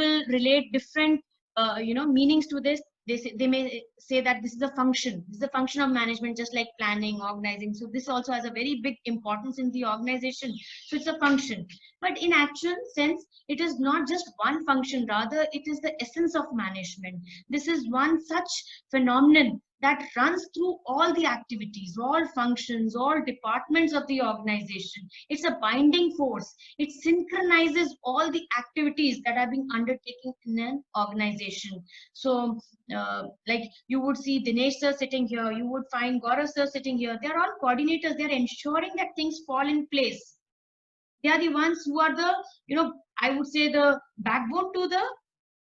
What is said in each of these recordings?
people relate different, meanings to this. They may say that this is a function. This is a function of management, just like planning, organizing. So this also has a very big importance in the organization. So it's a function. But in actual sense, it is not just one function. Rather, it is the essence of management. This is one such phenomenon that runs through all the activities, all functions, all departments of the organization. It's a binding force. It synchronizes all the activities that are being undertaken in an organization. So, like you would see Dinesh sir sitting here, you would find Gaurav sir sitting here. They're all coordinators. They're ensuring that things fall in place. They are the ones who are the, I would say, the backbone to the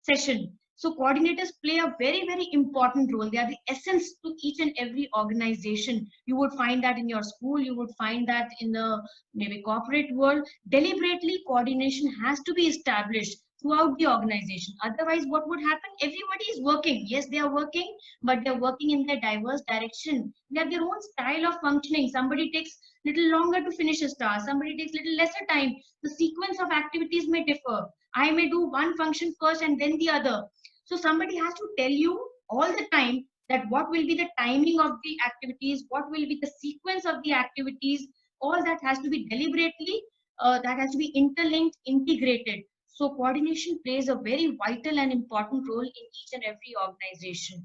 session. So coordinators play a very, very important role. They are the essence to each and every organization. You would find that in your school. You would find that in the maybe corporate world. Deliberately, coordination has to be established throughout the organization. Otherwise, what would happen? Everybody is working. Yes, they are working, but they're working in their diverse direction. They have their own style of functioning. Somebody takes little longer to finish a task. Somebody takes little lesser time. The sequence of activities may differ. I may do one function first and then the other. So somebody has to tell you all the time that what will be the timing of the activities, what will be the sequence of the activities. All that has to be deliberately, that has to be interlinked, integrated. So coordination plays a very vital and important role in each and every organization.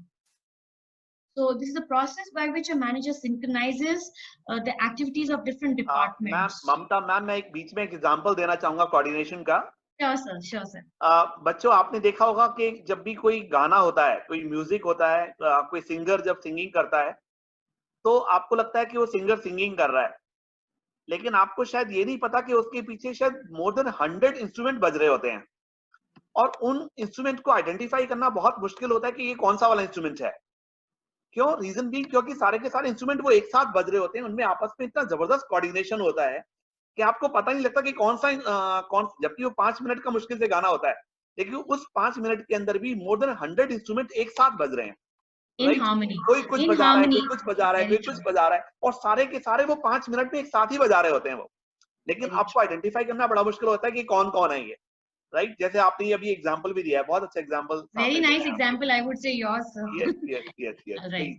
So this is a process by which a manager synchronizes the activities of different departments. Mamta ma'am, मैं एक बीच में एक example देना चाहूंगा coordination का. Sure sir, sure sir. बच्चों, आपने देखा होगा कि जब भी कोई गाना होता है, कोई म्यूजिक होता है, कोई सिंगर जब सिंगिंग करता है, तो आपको लगता है कि वो सिंगर सिंगिंग कर रहा है, लेकिन आपको शायद ये नहीं पता कि उसके पीछे शायद मोर देन 100 इंस्ट्रूमेंट बज रहे होते हैं, और उन इंस्ट्रूमेंट को आइडेंटिफाई करना बहुत मुश्किल होता है कि ये कौन सा वाला इंस्ट्रूमेंट है. क्यों? रीजन भी क्योंकि सारे के सारे इंस्ट्रूमेंट वो एक साथ बज रहे होते हैं, उनमें आपस में इतना जबरदस्त कोऑर्डिनेशन होता है कि आपको पता नहीं लगता कि कौन सा जबकि वो 5 मिनट का मुश्किल से गाना होता है, लेकिन उस 5 मिनट के अंदर भी मोर देन 100 इंस्ट्रूमेंट एक साथ बज रहे हैं. कोई कुछ बजा रहा है, कोई कुछ बजा रहा है, कोई कुछ बजा रहा है, और सारे के सारे वो 5 मिनट में एक साथ ही बजा रहे होते हैं वो. लेकिन आपको आइडेंटिफाई करना बड़ा मुश्किल होता है कि कौन कौन है ये. राइट, जैसे आपने अभी एग्जांपल भी दिया है, बहुत अच्छा example. Very nice example, I would say yours, sir. Yes. Right.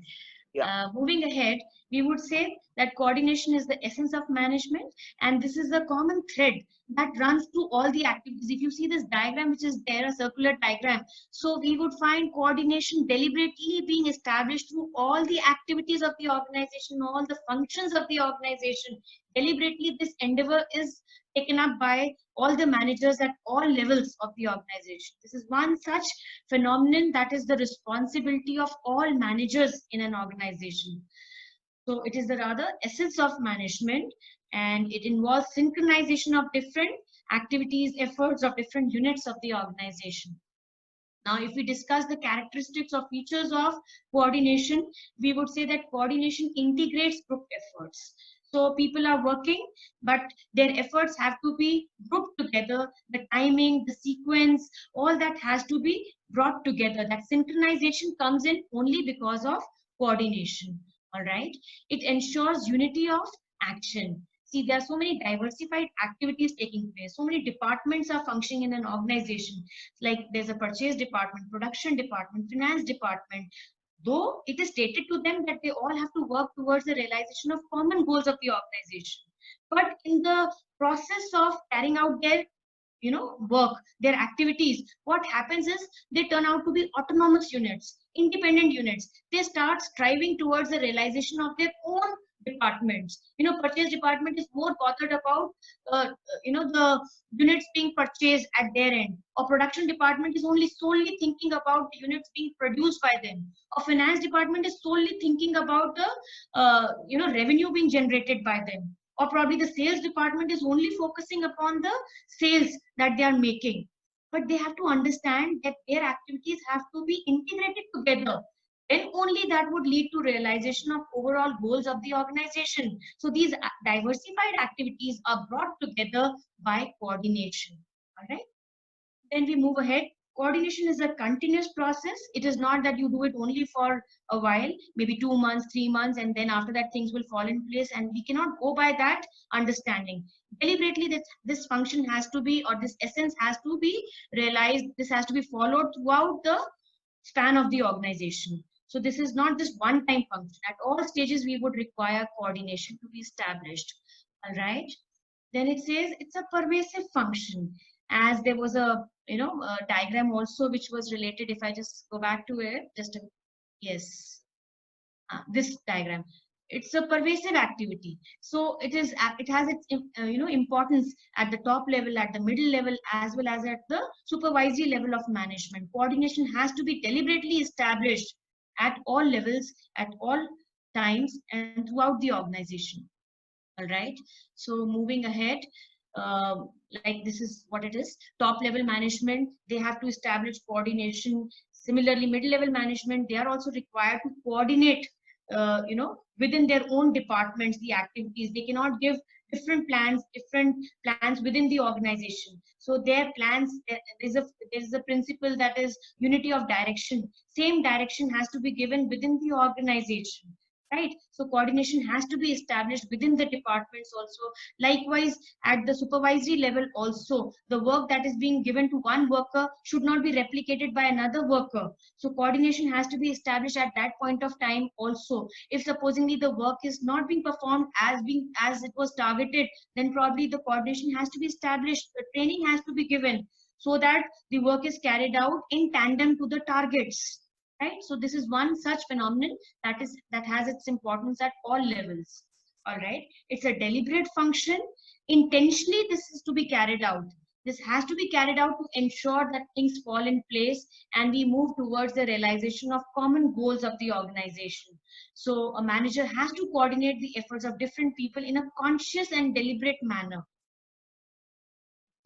Moving ahead, we would say that coordination is the essence of management, and this is the common thread that runs through all the activities. If you see this diagram, which is there, a circular diagram, so we would find coordination deliberately being established through all the activities of the organization, all the functions of the organization. Deliberately, this endeavor is taken up by all the managers at all levels of the organization. This is one such phenomenon that is the responsibility of all managers in an organization. So it is the rather essence of management, and it involves synchronization of different activities, efforts of different units of the organization. Now, if we discuss the characteristics or features of coordination, we would say that coordination integrates group efforts. So people are working, but their efforts have to be grouped together. The timing, the sequence, all that has to be brought together. That synchronization comes in only because of coordination. All right. It ensures unity of action. See, there are so many diversified activities taking place. So many departments are functioning in an organization. Like there's a purchase department, production department, finance department. Though it is stated to them that they all have to work towards the realization of common goals of the organization. But in the process of carrying out their work, their activities, what happens is they turn out to be autonomous units, independent units. They start striving towards the realization of their own departments. Purchase department is more bothered about the units being purchased at their end, or production department is only solely thinking about the units being produced by them, or finance department is solely thinking about the revenue being generated by them, or probably the sales department is only focusing upon the sales that they are making. But they have to understand that their activities have to be integrated together. Then only that would lead to realization of overall goals of the organization. So these diversified activities are brought together by coordination. All right. Then we move ahead. coordination is a continuous process. It is not that you do it only for a while, maybe 2 months, 3 months, and then after that things will fall in place, and we cannot go by that understanding. Deliberately, this function has to be, or this essence has to be realized. This has to be followed throughout the span of the organization. So this is not just one time function. At all stages, we would require coordination to be established. All right. Then it says it's a pervasive function. As there was a a diagram also which was related. If I just go back to it, yes, this diagram. It's a pervasive activity. So it has its importance at the top level, at the middle level, as well as at the supervisory level of management. Coordination has to be deliberately established at all levels, at all times, and throughout the organization. All right. So moving ahead, like this is what it is. Top level management, they have to establish coordination. Similarly, middle level management, they are also required to coordinate within their own departments, the activities. They cannot give different plans within the organization. So their plans, there is a principle, that is unity of direction. Same direction has to be given within the organization, right? So coordination has to be established within the departments also. Likewise, at the supervisory level also, the work that is being given to one worker should not be replicated by another worker. So coordination has to be established at that point of time also. If supposingly the work is not being performed as it was targeted, then probably the coordination has to be established. The training has to be given so that the work is carried out in tandem to the targets. Right? So this is one such phenomenon that has its importance at all levels. All right. It's a deliberate function. Intentionally, this is to be carried out. This has to be carried out to ensure that things fall in place and we move towards the realization of common goals of the organization. So a manager has to coordinate the efforts of different people in a conscious and deliberate manner.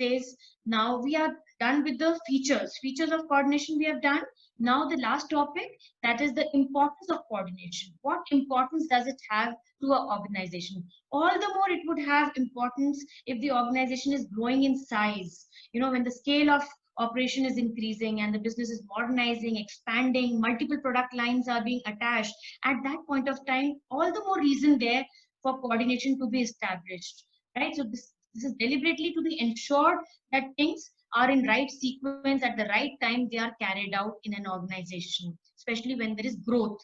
Says, now we are done with the features of coordination we have done. Now the last topic, that is the importance of coordination. What importance does it have to an organization? All the more it would have importance if the organization is growing in size. When the scale of operation is increasing and the business is modernizing, expanding, multiple product lines are being attached. At that point of time, all the more reason there for coordination to be established, right? So this is deliberately to be ensured that things are in right sequence at the right time. They are carried out in an organization, especially when there is growth.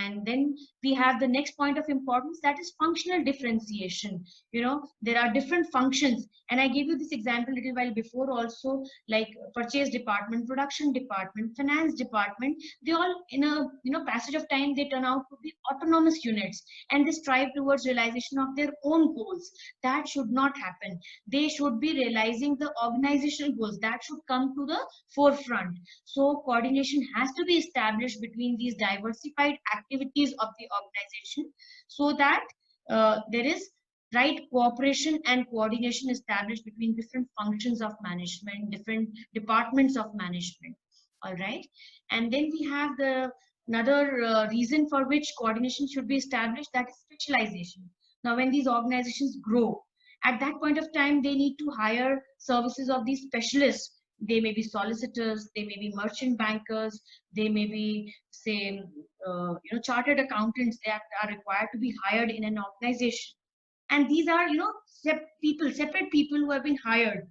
And then we have the next point of importance, that is functional differentiation. There are different functions, and I gave you this example a little while before also, like purchase department, production department, finance department. They all, in a passage of time, they turn out to be autonomous units, and they strive towards realization of their own goals. That should not happen. They should be realizing the organizational goals. That should come to the forefront. So coordination has to be established between these diversified activities of the organization, so that there is right cooperation and coordination established between different functions of management, different departments of management. All right. And then we have another reason for which coordination should be established, that is specialization. Now when these organizations grow, at that point of time, they need to hire services of these specialists. They may be solicitors, they may be merchant bankers, they may be, say, chartered accountants that are required to be hired in an organization. And these are, separate people who have been hired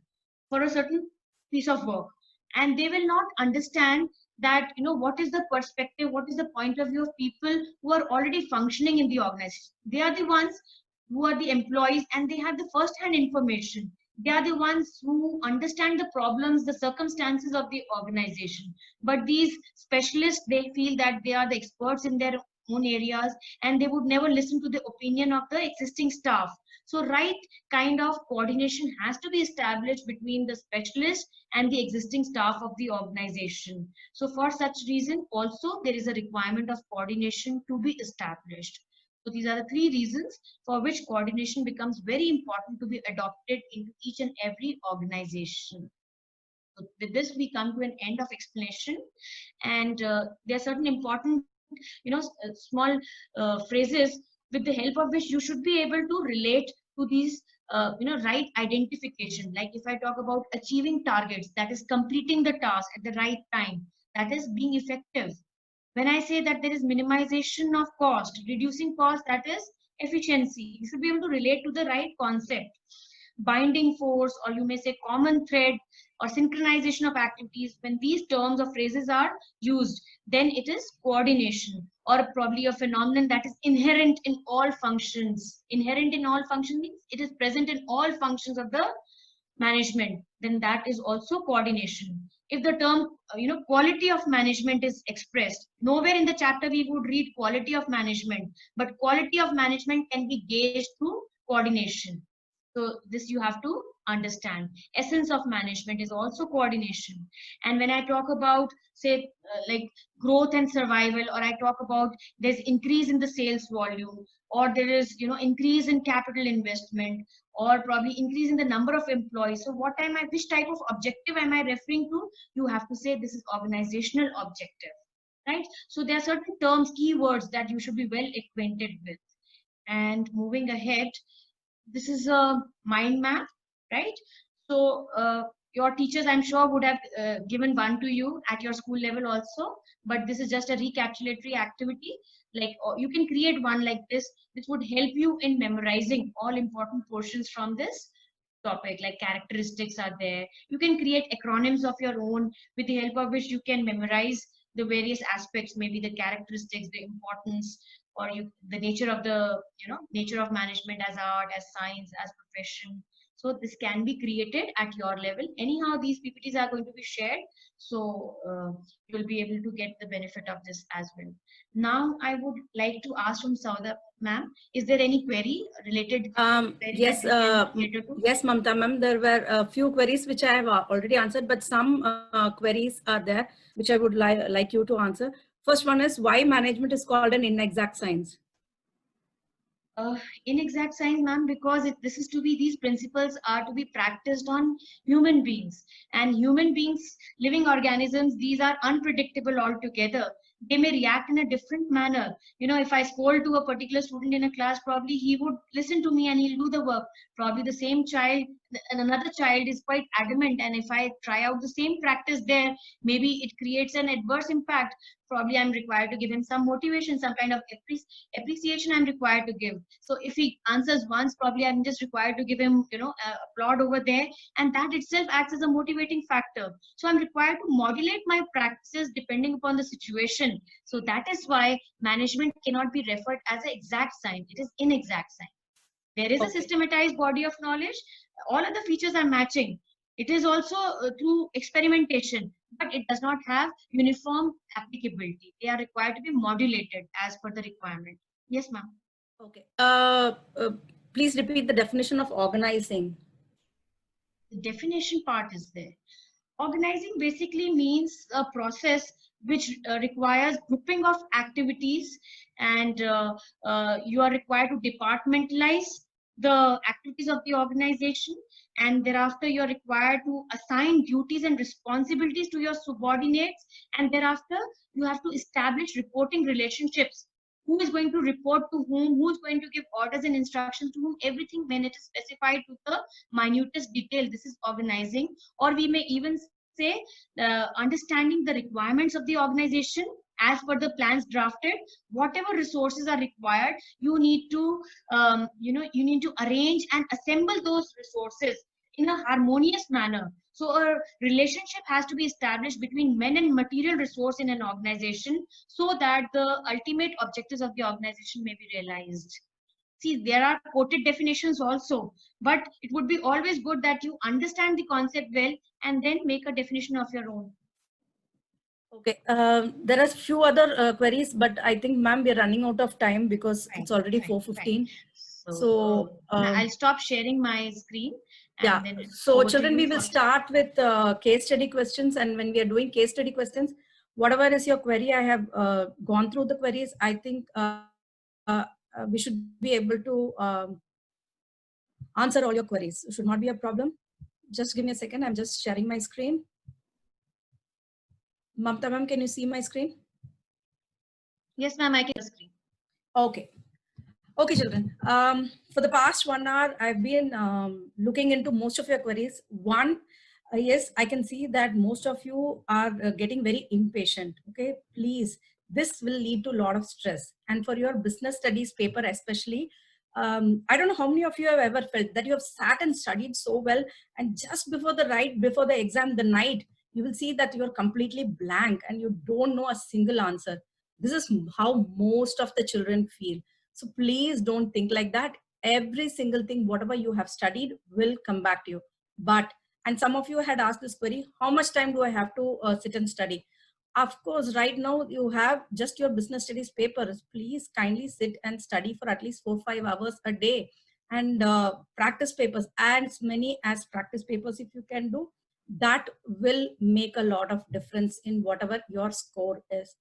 for a certain piece of work. And they will not understand that, what is the perspective, what is the point of view of people who are already functioning in the organization. They are the ones who are the employees, and they have the first-hand information. They are the ones who understand the problems, the circumstances of the organization. But these specialists, they feel that they are the experts in their own areas, and they would never listen to the opinion of the existing staff. So right kind of coordination has to be established between the specialist and the existing staff of the organization. So for such reason also, there is a requirement of coordination to be established. So these are the three reasons for which coordination becomes very important to be adopted into each and every organization. So with this, we come to an end of explanation, and there are certain important, small phrases with the help of which you should be able to relate to these right identification. Like if I talk about achieving targets, that is completing the task at the right time, that is being effective. When I say that there is minimization of cost, reducing cost, that is efficiency. You should be able to relate to the right concept. Binding force, or you may say common thread, or synchronization of activities. When these terms or phrases are used, then it is coordination, or probably a phenomenon that is inherent in all functions. Inherent in all functions means it is present in all functions of the management, then that is also coordination. If the term quality of management is expressed, nowhere in the chapter we would read quality of management, but quality of management can be gauged through coordination. So this you have to understand. Essence of management is also coordination. And when I talk about, say, like growth and survival, or I talk about there's increase in the sales volume, or there is increase in capital investment, or probably increase in the number of employees. So which type of objective am I referring to? You have to say this is organizational objective, right? So there are certain terms, keywords that you should be well acquainted with. And moving ahead, this is a mind map, right? So your teachers, I'm sure, would have given one to you at your school level also, but this is just a recapitulatory activity. Like you can create one like this, which would help you in memorizing all important portions from this topic. Like characteristics are there. You can create acronyms of your own, with the help of which you can memorize the various aspects, maybe the characteristics, the importance, or the nature of the nature of management as art, as science, as profession. So this can be created at your level. Anyhow, these PPTs are going to be shared, so you'll be able to get the benefit of this as well. Now I would like to ask from Sowdhamani ma'am, is there any query related? Yes, yes, Mamta ma'am, there were a few queries which I have already answered, but some queries are there which I would like you to answer. First one is, why management is called an inexact science? Inexact science, ma'am, because these principles are to be practiced on human beings, and human beings, living organisms, these are unpredictable altogether. They may react in a different manner. If I scold to a particular student in a class, probably he would listen to me and he'll do the work. Probably the same child and another child is quite adamant, and if I try out the same practice there, maybe it creates an adverse impact. Probably I'm required to give him some motivation, some kind of appreciation I'm required to give. So if he answers once, probably I'm just required to give him applaud over there, and that itself acts as a motivating factor. So I'm required to modulate my practices depending upon the situation. So that is why management cannot be referred as an exact science. It is inexact science. There is a systematized body of knowledge. All of the features are matching. It is also through experimentation, but it does not have uniform applicability. They are required to be modulated as per the requirement. Yes, ma'am. Okay. Please repeat the definition of organizing. The definition part is there. Organizing basically means a process which requires grouping of activities, and you are required to departmentalize the activities of the organization, and thereafter you are required to assign duties and responsibilities to your subordinates, and thereafter you have to establish reporting relationships. Who is going to report to whom, who is going to give orders and instructions to whom, everything when it is specified to the minutest detail. This is organizing. Or we may even say understanding the requirements of the organization as per the plans drafted. Whatever resources are required, you need to you need to arrange and assemble those resources in a harmonious manner. So a relationship has to be established between men and material resource in an organization, so that the ultimate objectives of the organization may be realized. See, there are quoted definitions also, but it would be always good that you understand the concept well and then make a definition of your own. Okay, there are few other queries, but I think, ma'am, we are running out of time because it's already 4:15. So I'll stop sharing my screen. Yeah. So children, we will start with case study questions, and when we are doing case study questions, whatever is your query, I have gone through the queries. I think we should be able to answer all your queries. It should not be a problem. Just give me a second. I'm just sharing my screen. Mamta ma'am, can you see my screen? Yes, ma'am, I can see the screen. Okay. Okay, children. For the past 1 hour, I've been looking into most of your queries. One, yes, I can see that most of you are getting very impatient. Okay, please, this will lead to a lot of stress. And for your business studies paper, especially, I don't know how many of you have ever felt that you have sat and studied so well, and just before the exam, the night, you will see that you're completely blank and you don't know a single answer. This is how most of the children feel. So please don't think like that. Every single thing, whatever you have studied, will come back to you. But, and some of you had asked this query, how much time do I have to sit and study? Of course, right now you have just your business studies papers. Please kindly sit and study for at least 4-5 hours a day and practice papers, as many as practice papers if you can do. That will make a lot of difference in whatever your score is.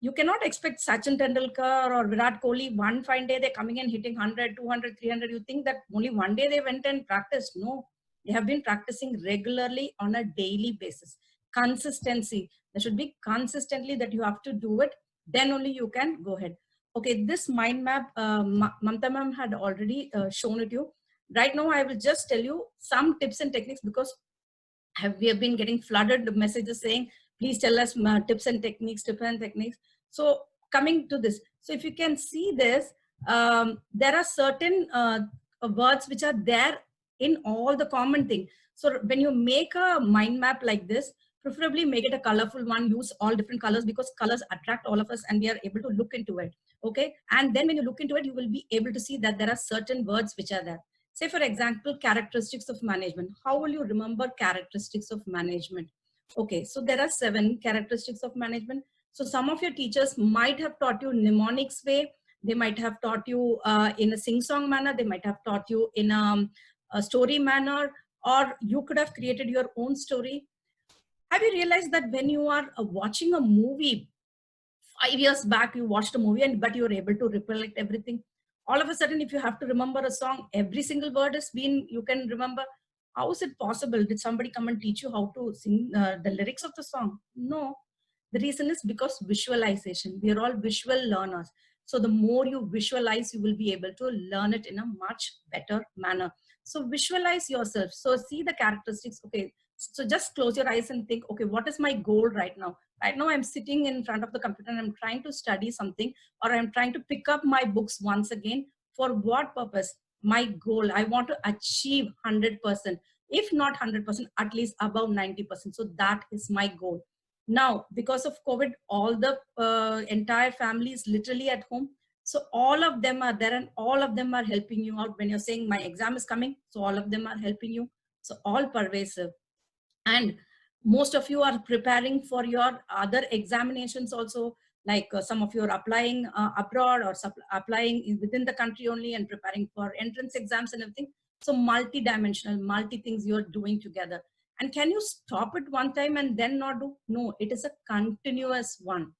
You cannot expect Sachin Tendulkar or Virat Kohli one fine day they're coming and hitting 100, 200, 300. You think that only one day they went and practiced? No, they have been practicing regularly on a daily basis. Consistency. There should be consistently that you have to do it. Then only you can go ahead. Okay, this mind map, Mamta ma'am had already shown it you. Right now, I will just tell you some tips and techniques because we have been getting flooded with messages saying, please tell us tips and techniques. So coming to this, so if you can see this, there are certain words which are there in all the common thing. So when you make a mind map like this, preferably make it a colorful one, use all different colors because colors attract all of us and we are able to look into it. Okay. And then when you look into it, you will be able to see that there are certain words which are there. Say, for example, characteristics of management. How will you remember characteristics of management? Okay, so there are 7 characteristics of management. So some of your teachers might have taught you mnemonics way. They might have taught you in a sing-song manner. They might have taught you in a story manner, or you could have created your own story. Have you realized that when you are watching a movie, 5 years back you watched a movie and but you're able to recollect everything, all of a sudden if you have to remember a song, every single word has been, you can remember. How is it possible? Did somebody come and teach you how to sing the lyrics of the song? No. The reason is because visualization. We are all visual learners. So the more you visualize, you will be able to learn it in a much better manner. So visualize yourself. So see the characteristics. Okay, so just close your eyes and think, okay, what is my goal right now? Right now I'm sitting in front of the computer and I'm trying to study something, or I'm trying to pick up my books once again. For what purpose? My goal, I want to achieve 100%, if not 100%, at least above 90%. So that is my goal. Now, because of COVID, all the entire family is literally at home. So all of them are there and all of them are helping you out. When you're saying my exam is coming, so all of them are helping you. So all pervasive. And most of you are preparing for your other examinations also, like some of you are applying abroad or applying within the country only and preparing for entrance exams and everything. So multi-dimensional, multi things you're doing together. And can you stop it one time and then not do? No, it is a continuous one.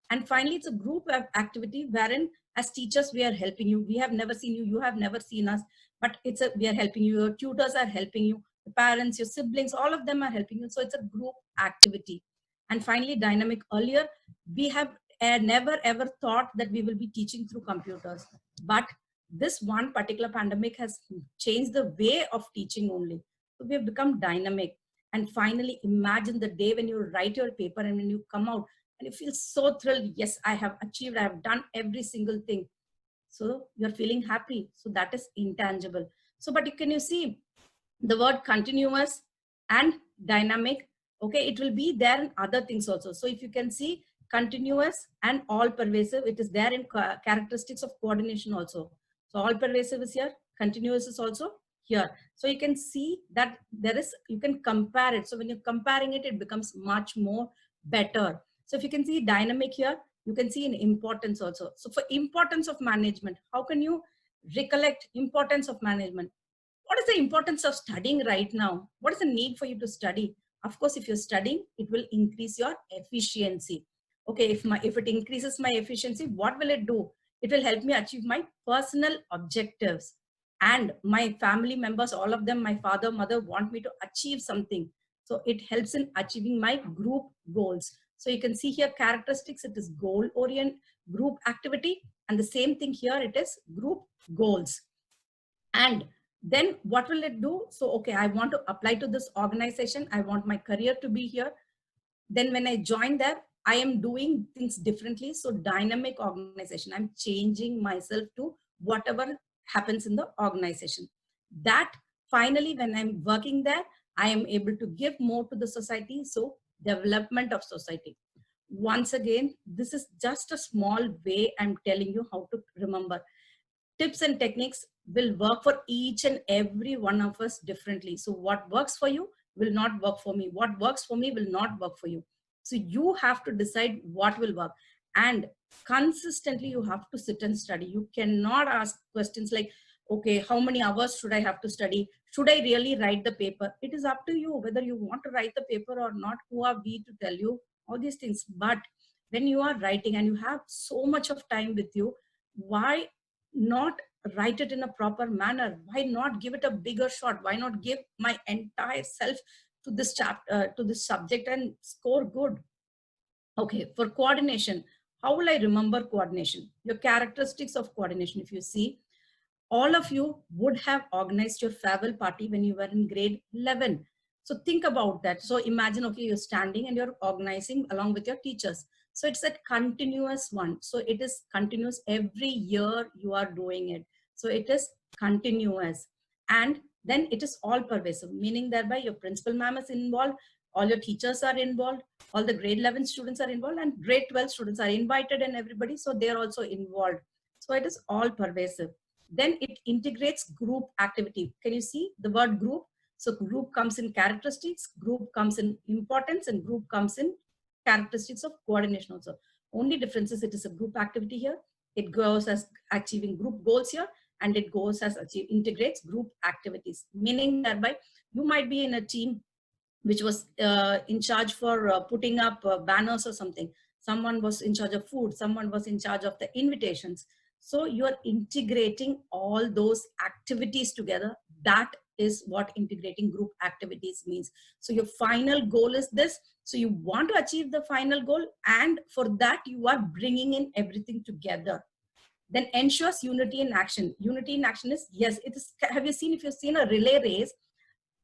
And finally, it's a group activity wherein as teachers, we are helping you. We have never seen you. You have never seen us, but we are helping you. Your tutors are helping you. The parents, your siblings, all of them are helping you. So it's a group activity. And finally, dynamic. Earlier, we have never ever thought that we will be teaching through computers. But this one particular pandemic has changed the way of teaching only. So we have become dynamic. And finally, imagine the day when you write your paper and when you come out and you feel so thrilled. Yes, I have achieved, I have done every single thing. So you're feeling happy. So that is intangible. So, but can you see the word continuous and dynamic? Okay, it will be there in other things also. So if you can see continuous and all pervasive, it is there in characteristics of coordination also. So all pervasive is here, continuous is also here. So you can see that there is, you can compare it. So when you're comparing it, it becomes much more better. So if you can see dynamic here, you can see in importance also. So for importance of management, how can you recollect importance of management? What is the importance of studying right now? What is the need for you to study? Of course, if you're studying, it will increase your efficiency. Okay, if it increases my efficiency, what will it do? It will help me achieve my personal objectives. And my family members, all of them, my father, mother want me to achieve something. So it helps in achieving my group goals. So you can see here characteristics, it is goal-oriented group activity. And the same thing here, it is group goals. And then what will it do? So, okay, I want to apply to this organization. I want my career to be here. Then when I join there, I am doing things differently. So dynamic organization, I'm changing myself to whatever happens in the organization. That finally, when I'm working there, I am able to give more to the society. So development of society. Once again, this is just a small way I'm telling you how to remember. Tips and techniques will work for each and every one of us differently. So what works for you will not work for me. What works for me will not work for you. So you have to decide what will work. And consistently, you have to sit and study. You cannot ask questions like, okay, how many hours should I have to study? Should I really write the paper? It is up to you whether you want to write the paper or not. Who are we to tell you all these things? But when you are writing and you have so much of time with you, why not write it in a proper manner? Why not give it a bigger shot? Why not give my entire self to this chapter, to this subject, and score good? Okay, for coordination, how will I remember coordination? Your characteristics of coordination, if you see, all of you would have organized your farewell party when you were in grade 11. So think about that. So imagine, okay, you're standing and you're organizing along with your teachers. So it's a continuous one. So it is continuous. Every year you are doing it. So it is continuous. And then it is all pervasive, meaning thereby your principal ma'am is involved, all your teachers are involved, all the grade 11 students are involved, and grade 12 students are invited, and everybody. So they're also involved. So it is all pervasive. Then it integrates group activity. Can you see the word group? So group comes in characteristics, group comes in importance, and group comes in characteristics of coordination also. Only difference is it is a group activity here. It goes as achieving group goals here, and it goes as integrates group activities. Meaning thereby you might be in a team which was in charge for putting up banners or something. Someone was in charge of food. Someone was in charge of the invitations. So you're integrating all those activities together. That is what integrating group activities means. So your final goal is this. So you want to achieve the final goal, and for that you are bringing in everything together. Then ensures unity in action. Unity in action is, yes, it is. Have you seen, if you've seen a relay race,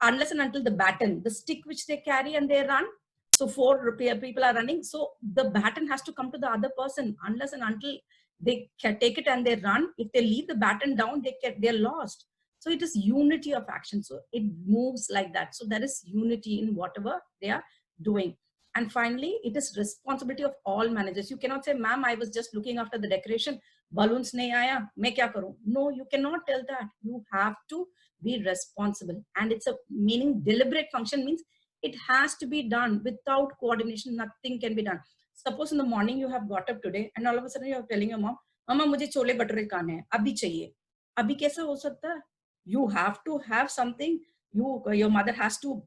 unless and until the baton, the stick which they carry and they run, so 4 people are running, so the baton has to come to the other person. Unless and until they can take it and they run, if they leave the baton down, they're lost. So it is unity of action. So it moves like that. So there is unity in whatever they are doing. And finally, it is responsibility of all managers. You cannot say, ma'am, I was just looking after the decoration, balloons nahi aaya, main kya karu? No, you cannot tell that. You have to be responsible. And it's a meaning deliberate function means it has to be done. Without coordination, nothing can be done. Suppose in the morning you have got up today and all of a sudden you are telling your mom, mama mujhe chole bhature khane hain, abhi chahiye. Abhi kaise ho sakta hai? You have to have something. Your mother has to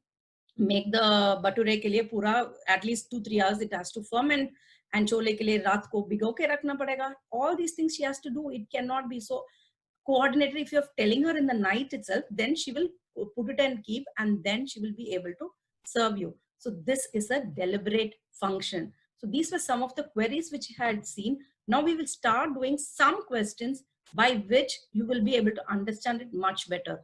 make the bhature ke liye pura at least 2-3 hours it has to ferment, and chole ke liye raat ko bhigo ke rakhna padega. All these things she has to do. It cannot be so coordinated. If you're telling her in the night itself, then she will put it and keep, and then she will be able to serve you. So this is a deliberate function. So these were some of the queries which I had seen. Now we will start doing some questions by which you will be able to understand it much better.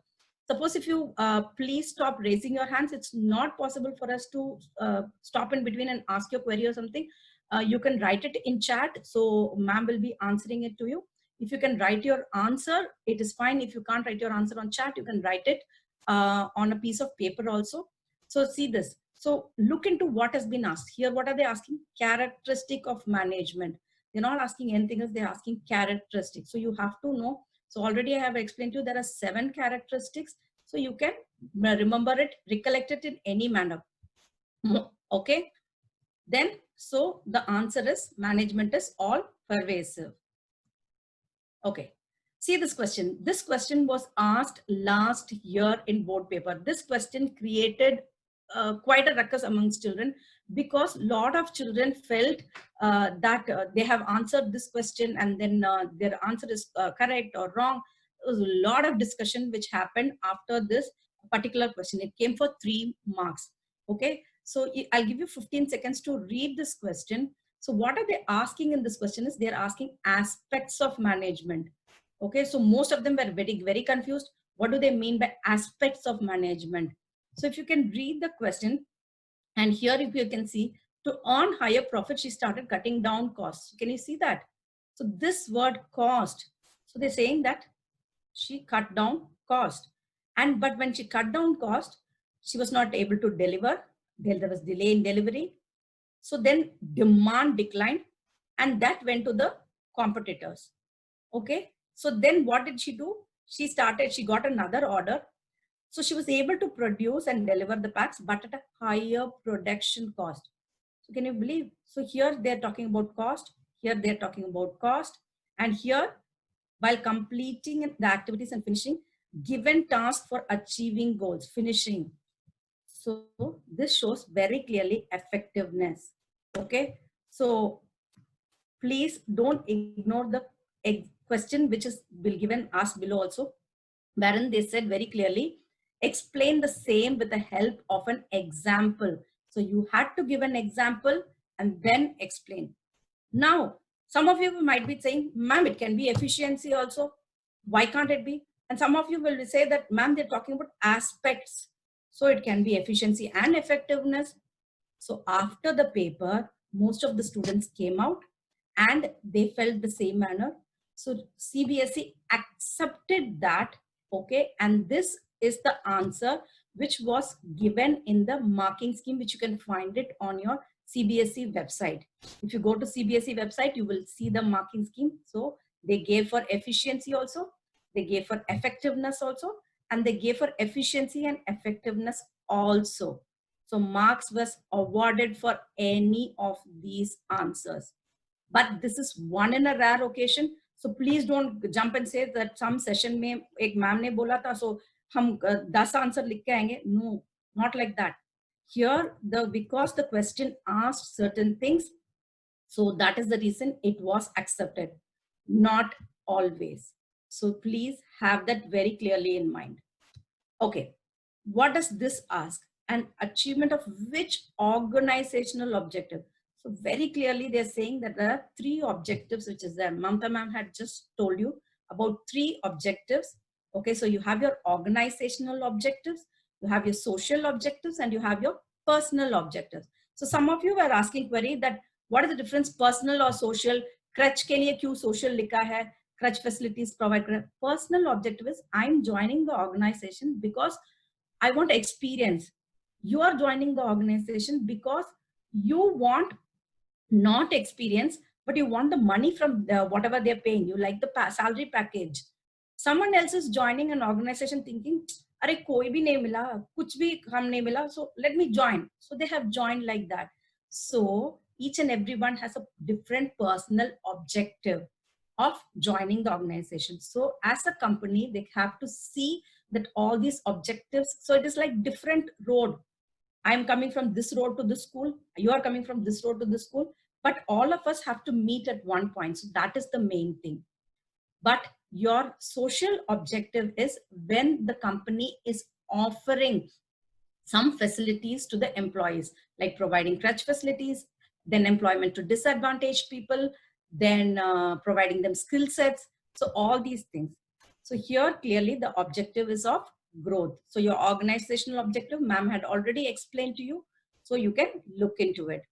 Suppose if you please stop raising your hands. It's not possible for us to stop in between and ask your query or something. You can write it in chat. So ma'am will be answering it to you. If you can write your answer, it is fine. If you can't write your answer on chat, you can write it on a piece of paper also. So see this. So look into what has been asked here. What are they asking? Characteristic of management. They're not asking anything else. They're asking characteristics. So you have to know. So already I have explained to you there are 7 characteristics. So you can remember it, recollect it in any manner. Okay. Then, so the answer is management is all pervasive. Okay. See this question. This question was asked last year in board paper. This question created quite a ruckus amongst children, because a lot of children felt that they have answered this question and then their answer is correct or wrong. There was a lot of discussion which happened after this particular question. It came for 3 marks. Okay. So I'll give you 15 seconds to read this question. So what are they asking in this question is they're asking aspects of management. Okay, so most of them were very confused. What do they mean by aspects of management? So if you can read the question, and here if you can see, to earn higher profit, she started cutting down costs. Can you see that? So this word cost, so they're saying that she cut down cost. But when she cut down cost, she was not able to deliver. There was delay in delivery. So then demand declined, and that went to the competitors. Okay. So then what did she do? She got another order. So she was able to produce and deliver the packs, but at a higher production cost. So can you believe? So here they're talking about cost. Here they're talking about cost. And here, while completing the activities and finishing, given task for achieving goals, finishing. So this shows very clearly effectiveness. Okay. So please don't ignore the question which is given asked below also, wherein they said very clearly, explain the same with the help of an example. So you had to give an example and then explain. Now, some of you might be saying, ma'am, it can be efficiency also. Why can't it be? And some of you will say that, ma'am, they're talking about aspects. So it can be efficiency and effectiveness. So after the paper, most of the students came out and they felt the same manner. So CBSE accepted that, okay, and this is the answer which was given in the marking scheme, which you can find it on your CBSE website. If you go to CBSE website, you will see the marking scheme. So they gave for efficiency also, they gave for effectiveness also, and they gave for efficiency and effectiveness also. So marks was awarded for any of these answers. But this is one in a rare occasion. So please don't jump and say that some session में एक ma'am ने बोला था, so हम 10 answer लिख के आएंगे. No, not like that. Here, because the question asked certain things, so that is the reason it was accepted. Not always. So please have that very clearly in mind. Okay, what does this ask? An achievement of which organizational objective? So very clearly they're saying that there are 3 objectives which is there. Mamta ma'am had just told you about 3 objectives. Okay, so you have your organizational objectives, you have your social objectives, and you have your personal objectives. So some of you were asking query that what is the difference personal or social? Crutch ke liye kyun social likha hai? Crutch facilities provide. Personal objective is I'm joining the organization because I want experience. You are joining the organization because you want not experience, but you want the money from whatever they're paying. You like the salary package. Someone else is joining an organization thinking, अरे कोई भी नहीं मिला, कुछ भी काम नहीं मिला, so let me join. So they have joined like that. So each and everyone has a different personal objective of joining the organization. So as a company, they have to see that all these objectives, so it is like different road. I am coming from this road to this school, you are coming from this road to this school, but all of us have to meet at one point. So that is the main thing. But your social objective is when the company is offering some facilities to the employees, like providing crutch facilities, then employment to disadvantaged people, then providing them skill sets. So all these things. So here clearly the objective is of growth. So your organizational objective, ma'am had already explained to you. So you can look into it.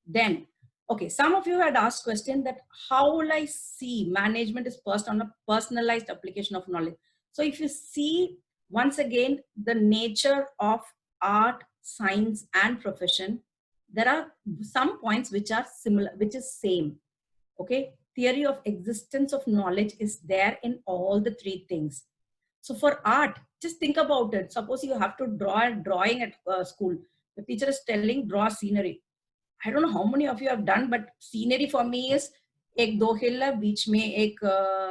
Then, okay, some of you had asked question that how will I see management is first on a personalized application of knowledge. So if you see once again the nature of art, science and profession, there are some points which are similar, which is same. Okay, theory of existence of knowledge is there in all the 3 things. So for art, just think about it. Suppose you have to draw a drawing at school. The teacher is telling draw scenery. I don't know how many of you have done, but scenery for me is ek do hill hai, beach mein ek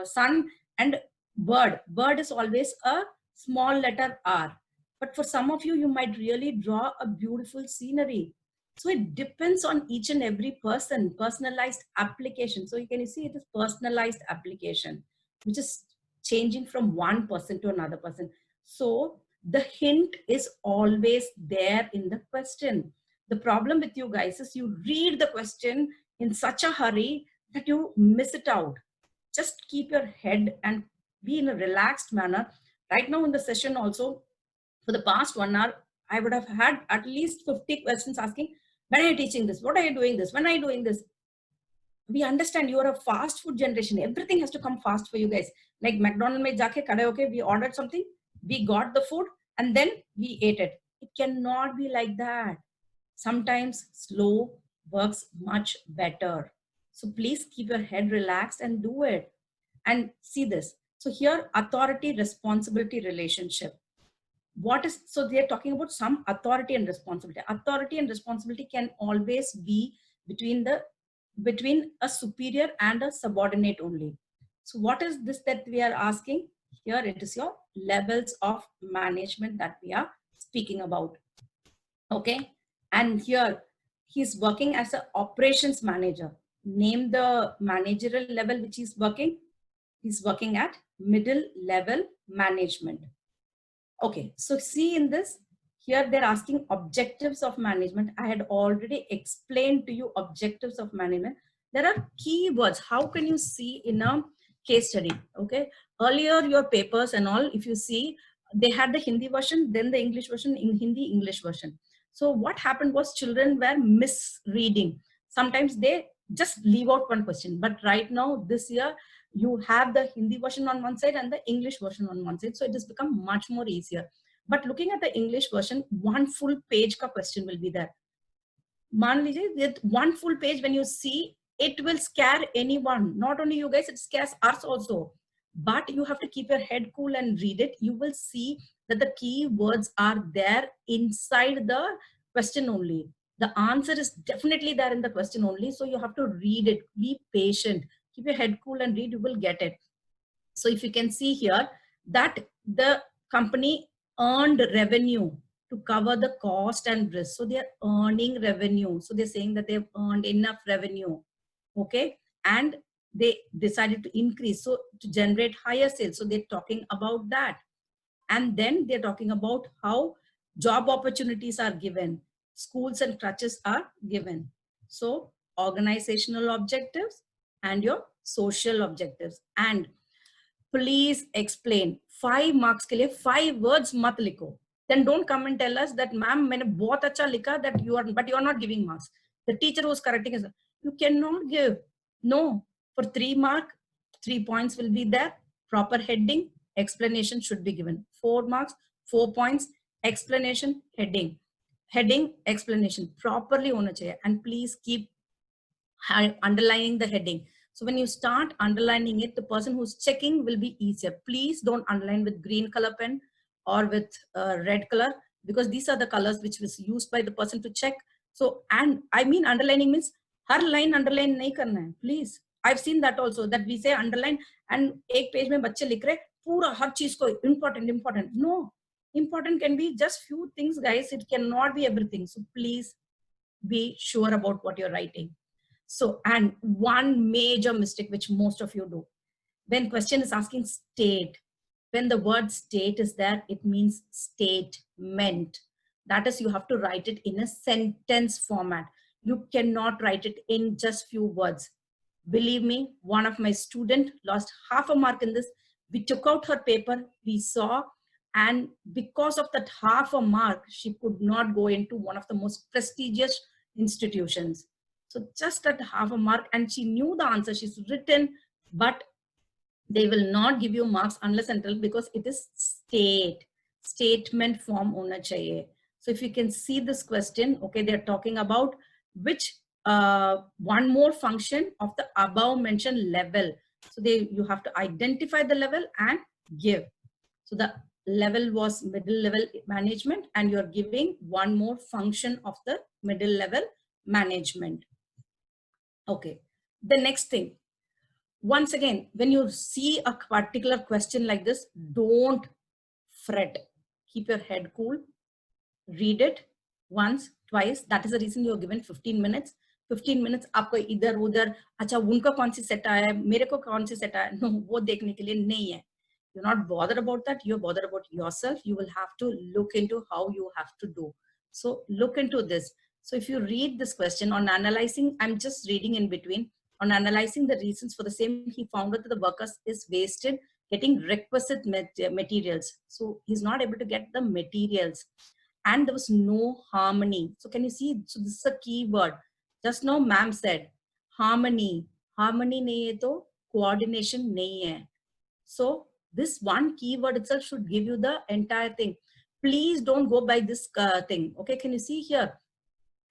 sun and bird. Bird is always a small letter R. But for some of you, you might really draw a beautiful scenery. So it depends on each and every person, personalized application. So you can see it is personalized application, which is changing from one person to another person. So the hint is always there in the question. The problem with you guys is you read the question, in such a hurry that you miss it out. Just keep your head and be in a relaxed manner. Right now in the session also, for the past 1 hour, I would have had at least 50 questions asking, when are you teaching this? What are you doing this? When are you doing this? We understand you are a fast food generation. Everything has to come fast for you guys. Like McDonald's mein jaake khade hoke, we ordered something, we got the food, and then we ate it. It cannot be like that. Sometimes slow works much better. So please keep your head relaxed and do it. And see this. So here, authority responsibility relationship. What is, so they're talking about some authority and responsibility. Authority and responsibility can always be between a superior and a subordinate only. So what is this that we are asking here? It is your levels of management that we are speaking about. Okay, and here he's working as an operations manager. Name the managerial level which he's working. He's working at middle level management. Okay, so see in this, here they're asking objectives of management. I had already explained to you objectives of management. There are keywords. How can you see in a case study? Okay, earlier your papers and all, if you see, they had the Hindi version, then the English version, in Hindi, English version. So what happened was children were misreading. Sometimes they just leave out one question. But right now, this year, you have the Hindi version on one side and the English version on one side. So it has become much more easier. But looking at the English version, one full page ka question will be there. Man lijiye, that one full page, when you see, it will scare anyone. Not only you guys, it scares us also. But you have to keep your head cool and read it. You will see that the key words are there inside the question only. The answer is definitely there in the question only. So you have to read it. Be patient. Keep your head cool and read, you will get it. So if you can see here that the company earned revenue to cover the cost and risk. So they're earning revenue. So they're saying that they've earned enough revenue. Okay. And they decided to increase. So to generate higher sales. So they're talking about that. And then they're talking about how job opportunities are given. Schools and crutches are given. So organizational objectives and your social objectives. And please explain 5 marks ke liye 5 words mat likho. Then don't come and tell us that ma'am maine bahut acha likha that you are, but you are not giving marks. The teacher was correcting us. You cannot give. No, for 3 marks, 3 points will be there. Proper heading, explanation should be given. 4 marks, 4 points, explanation, heading. Heading, explanation properly hona chahiye. And please keep underlining the heading. So when you start underlining it, the person who's checking will be easier. Please don't underline with green color pen or with red color, because these are the colors which was used by the person to check. So, and I mean underlining means har line underline nahi karna hai, please. I've seen that also, that we say underline and ek page mein bacche likh rahe pura har cheez ko important. No, important can be just few things, guys. It cannot be everything. So please be sure about what you're writing. So, and one major mistake which most of you do, when question is asking state, when the word state is there, it means statement. That is, you have to write it in a sentence format. You cannot write it in just few words. Believe me, one of my students lost half a mark in this. We took out her paper, we saw, and because of that half a mark, she could not go into one of the most prestigious institutions. So just at half a mark, and she knew the answer, she's written, but they will not give you marks unless until, because it is statement form hona chahiye. So if you can see this question, okay, they're talking about which one more function of the above mentioned level. So you have to identify the level and give. So the level was middle level management, and you're giving one more function of the middle level management. Okay, the next thing, once again, when you see a particular question like this, don't fret. Keep your head cool. Read it once, twice. That is the reason you're given 15 minutes. 15 minutes, आपको इधर उधर, अच्छा उनका कौन सी set आया है, मेरे को कौन सी सेट आया, no, वो देखने के लिए नहीं है. You're not bothered about that. You're bothered about yourself. You will have to look into how you have to do. So look into this. So if you read this question on analyzing, I'm just reading in between, on analyzing the reasons for the same, he found that the workers is wasted getting requisite materials. So he's not able to get the materials and there was no harmony. So can you see, so this is a key word. Just now ma'am said, harmony. Harmony nahi hai to coordination nahi hai. So this one keyword itself should give you the entire thing. Please don't go by this thing. Okay, can you see here?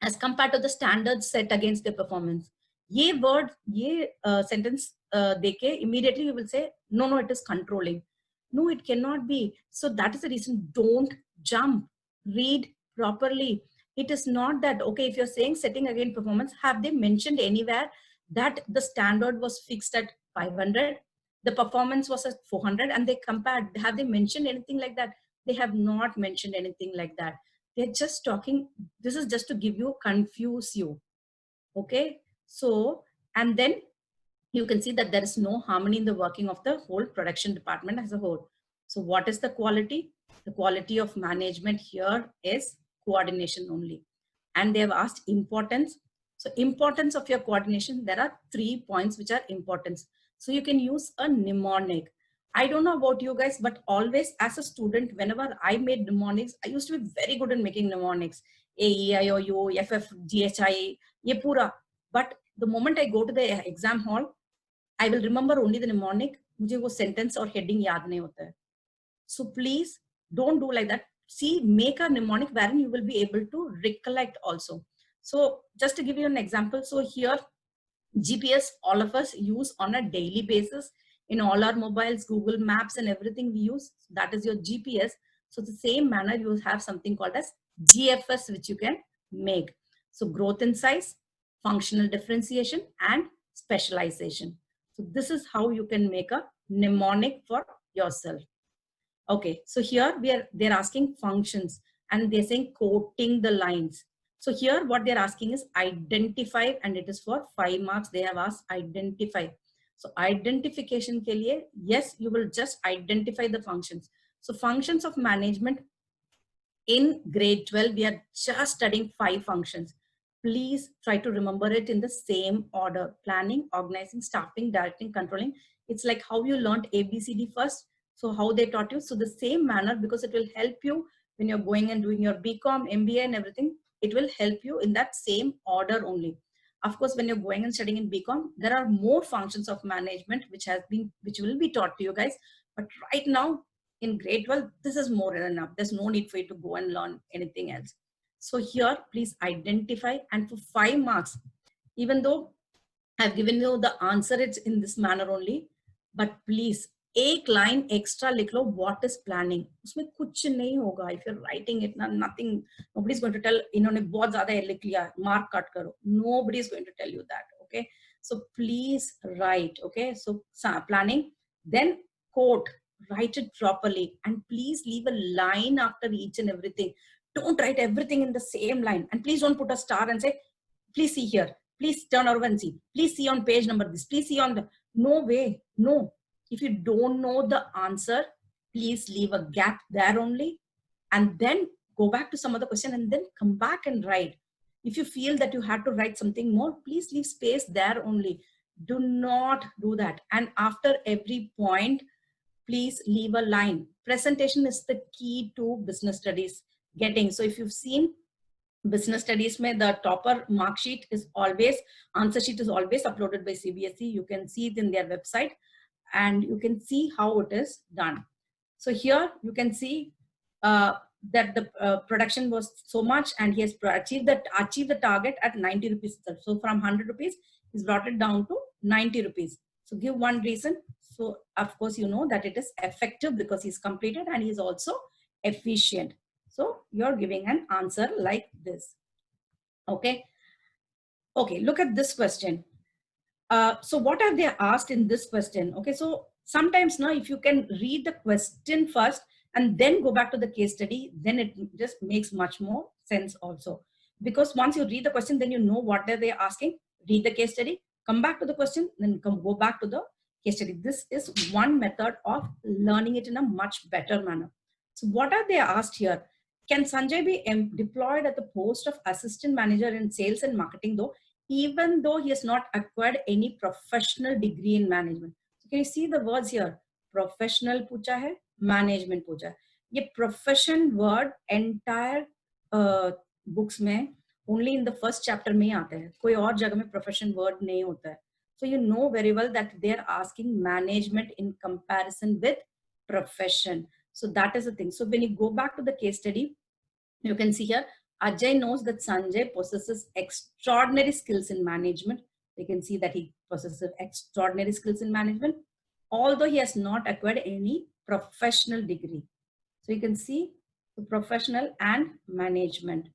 As compared to the standards set against the performance. Ye word, ye sentence deke, immediately you will say, no, it is controlling. No, it cannot be. So that is the reason, don't jump, read properly. It is not that, okay, if you're saying setting against performance, have they mentioned anywhere that the standard was fixed at 500, the performance was at 400 and they compared, have they mentioned anything like that? They have not mentioned anything like that. They're just talking, this is just to give you, confuse you. Okay. So, and then you can see that there is no harmony in the working of the whole production department as a whole. So what is the quality? The quality of management here is coordination only. And they have asked importance. So importance of your coordination, there are 3 points which are importance. So you can use a mnemonic. I don't know about you guys, but always as a student, whenever I made mnemonics, I used to be very good in making mnemonics. A, E, I, O, U, F, F, G, H, I, ye pura. But the moment I go to the exam hall, I will remember only the mnemonic. मुझे वो sentence or heading याद नहीं होता है. So please don't do like that. See, make a mnemonic wherein you will be able to recollect also. So just to give you an example, so here GPS all of us use on a daily basis in all our mobiles, Google Maps and everything we use. That is your GPS. So the same manner you have something called as GFS which you can make. So growth in size, functional differentiation and specialization. So this is how you can make a mnemonic for yourself. Okay, so here they're asking functions and they're saying quoting the lines. So here what they're asking is identify and it is for 5 marks. They have asked identify. So identification ke liye, yes, you will just identify the functions. So functions of management in grade 12, we are just studying 5 functions. Please try to remember it in the same order: planning, organizing, staffing, directing, controlling. It's like how you learned ABCD first. So how they taught you. So the same manner, because it will help you when you're going and doing your BCom, MBA and everything, it will help you in that same order only. Of course, when you're going and studying in BCom, there are more functions of management which will be taught to you guys. But right now in grade 12, this is more than enough. There's no need for you to go and learn anything else. So here, please identify, and for 5 marks, even though I've given you the answer, it's in this manner only, but please, एक line extra लिख लो, what is planning. उसमें कुछ नहीं होगा. If you're writing it, nothing, nobody's going to tell, इन्होंने बहुत ज़्यादा लिख लिया, mark cut करो. Nobody is going to tell you that. Okay. So please write. Okay. So planning, then quote, write it properly, and please leave a line after each and everything. Don't write everything in the same line, and please don't put a star and say, please see here, please turn over and see, please see on page number this, please see on the, no way, no. If you don't know the answer, please leave a gap there only, and then go back to some other question and then come back and write. If you feel that you had to write something more, please leave space there only. Do not do that. And after every point, please leave a line. Presentation is the key to business studies getting. So if you've seen business studies, the topper mark sheet is always, answer sheet is always uploaded by CBSE. You can see it in their website and you can see how it is done. So here you can see that the production was so much and he has achieved the target at 90 rupees. So from 100 rupees, he's brought it down to 90 rupees. So give one reason. So of course, you know that it is effective because he's completed and he's also efficient. So you're giving an answer like this. Okay. Okay. Look at this question. So what have they asked in this question? Okay. So sometimes now, if you can read the question first and then go back to the case study, then it just makes much more sense also. Because once you read the question, then you know what they're asking. Read the case study, come back to the question, then go back to the case study. This is one method of learning it in a much better manner. So what are they asked here? Can Sanjay be deployed at the post of assistant manager in sales and marketing though, even though he has not acquired any professional degree in management? So can you see the words here? Professional पूछा है, management पूछा है. ये profession word entire books में only in the first chapter में ही आता है. कोई और जगह में profession word नहीं होता है. So you know very well that they are asking management in comparison with profession. So that is the thing. So when you go back to the case study, you can see here, Ajay knows that Sanjay possesses extraordinary skills in management. You can see that he possesses extraordinary skills in management, although he has not acquired any professional degree. So you can see the professional and management.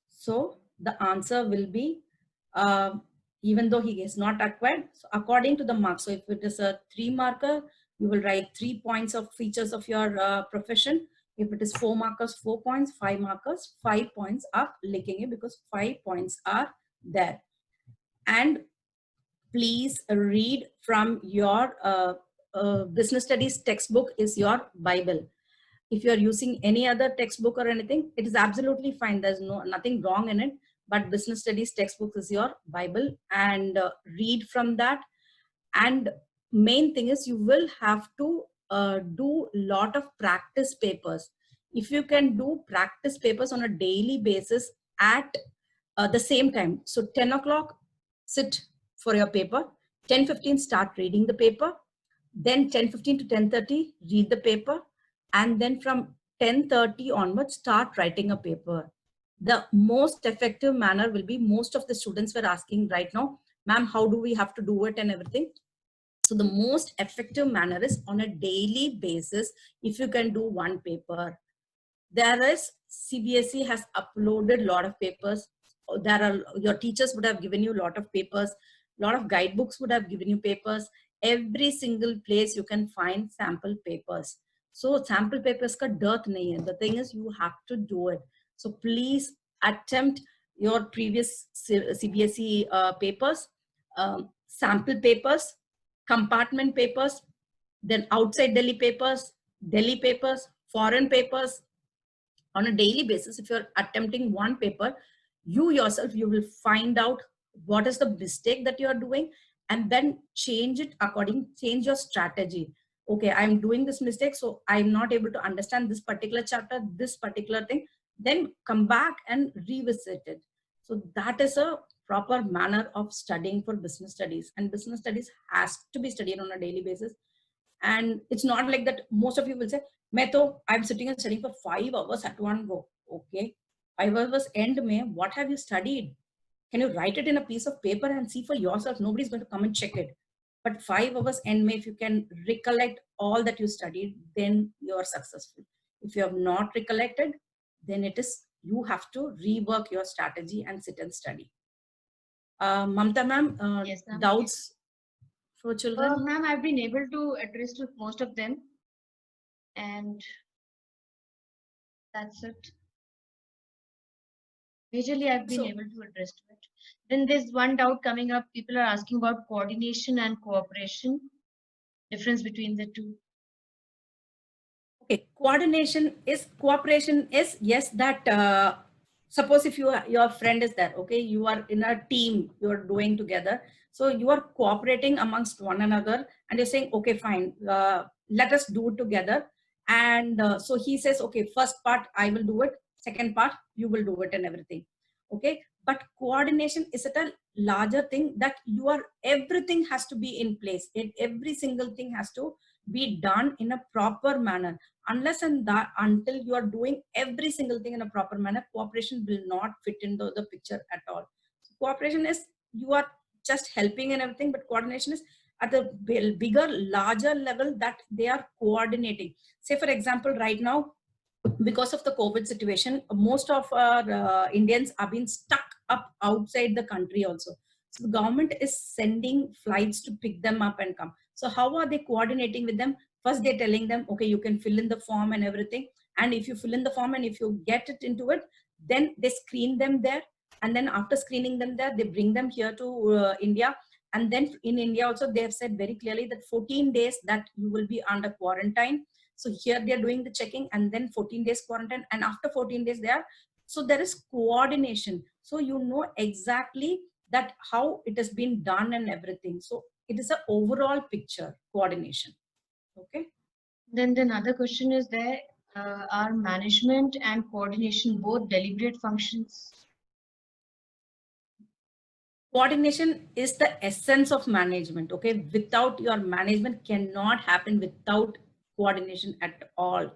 So the answer will be, even though he has not acquired, so according to the mark. So if it is a 3 marker, you will write 3 points of features of your profession. If it is 4 markers, 4 points, 5 markers, 5 points are लिखेंगे because 5 points are there. And please read from your business studies textbook is your Bible. If you are using any other textbook or anything, it is absolutely fine. There's nothing wrong in it, but business studies textbook is your Bible, and read from that. And main thing is you will have to do lot of practice papers. If you can do practice papers on a daily basis at the same time, so 10 o'clock sit for your paper, 10:15 start reading the paper, then 10:15 to 10:30 read the paper, and then from 10:30 onwards start writing a paper. The most effective manner will be, most of the students were asking right now, ma'am, how do we have to do it and everything. So the most effective manner is on a daily basis. If you can do one paper, there is CBSE has uploaded a lot of papers. There are, your teachers would have given you a lot of papers. A lot of guidebooks would have given you papers. Every single place you can find sample papers. So sample papers ka dearth nahi hai. The thing is you have to do it. So please attempt your previous CBSE papers, sample papers, compartment papers, then outside Delhi papers, foreign papers. On a daily basis, if you're attempting one paper, you yourself, you will find out what is the mistake that you are doing, and then change it according, change your strategy. Okay, I'm doing this mistake, so I'm not able to understand this particular chapter, this particular thing, then come back and revisit it. So that is a proper manner of studying for business studies, and business studies has to be studied on a daily basis. And it's not like that. Most of you will say, I'm sitting and studying for 5 hours at one go. Okay, 5 hours end mein, what have you studied? Can you write it in a piece of paper and see for yourself? Nobody's going to come and check it. But 5 hours end mein, if you can recollect all that you studied, then you are successful. If you have not recollected, then it is, you have to rework your strategy and sit and study. Mamta ma'am, yes, ma'am. doubts for children? Ma'am, I've been able to address to most of them, and that's it. Majorly, I've been able to address to it. Then there's one doubt coming up. People are asking about coordination and cooperation, difference between the two. Okay, cooperation is, yes, that suppose if your friend is there, okay, you are in a team, you are doing together, so you are cooperating amongst one another, and you're saying, okay, fine, let us do it together. And so he says, okay, first part I will do it, second part you will do it, and everything. Okay, but coordination is at a larger thing, that everything has to be in place. Every single thing has to be done in a proper manner. Unless and that, until you are doing every single thing in a proper manner, cooperation will not fit into the picture at all. So cooperation is, you are just helping and everything, but coordination is at a bigger, larger level, that they are coordinating. Say for example, right now, because of the COVID situation, most of our Indians are being stuck up outside the country also. So the government is sending flights to pick them up and come. So how are they coordinating with them? First, they're telling them, okay, you can fill in the form and everything. And if you fill in the form and if you get it into it, then they screen them there. And then after screening them there, they bring them here to India. And then in India also, they have said very clearly that 14 days that you will be under quarantine. So here they are doing the checking, and then 14 days quarantine, and after 14 days they are, so there is coordination. So you know exactly that how it has been done and everything. So it is an overall picture, coordination. Okay. Then another question is there, are management and coordination both deliberate functions? Coordination is the essence of management. Okay, without your management cannot happen without coordination at all.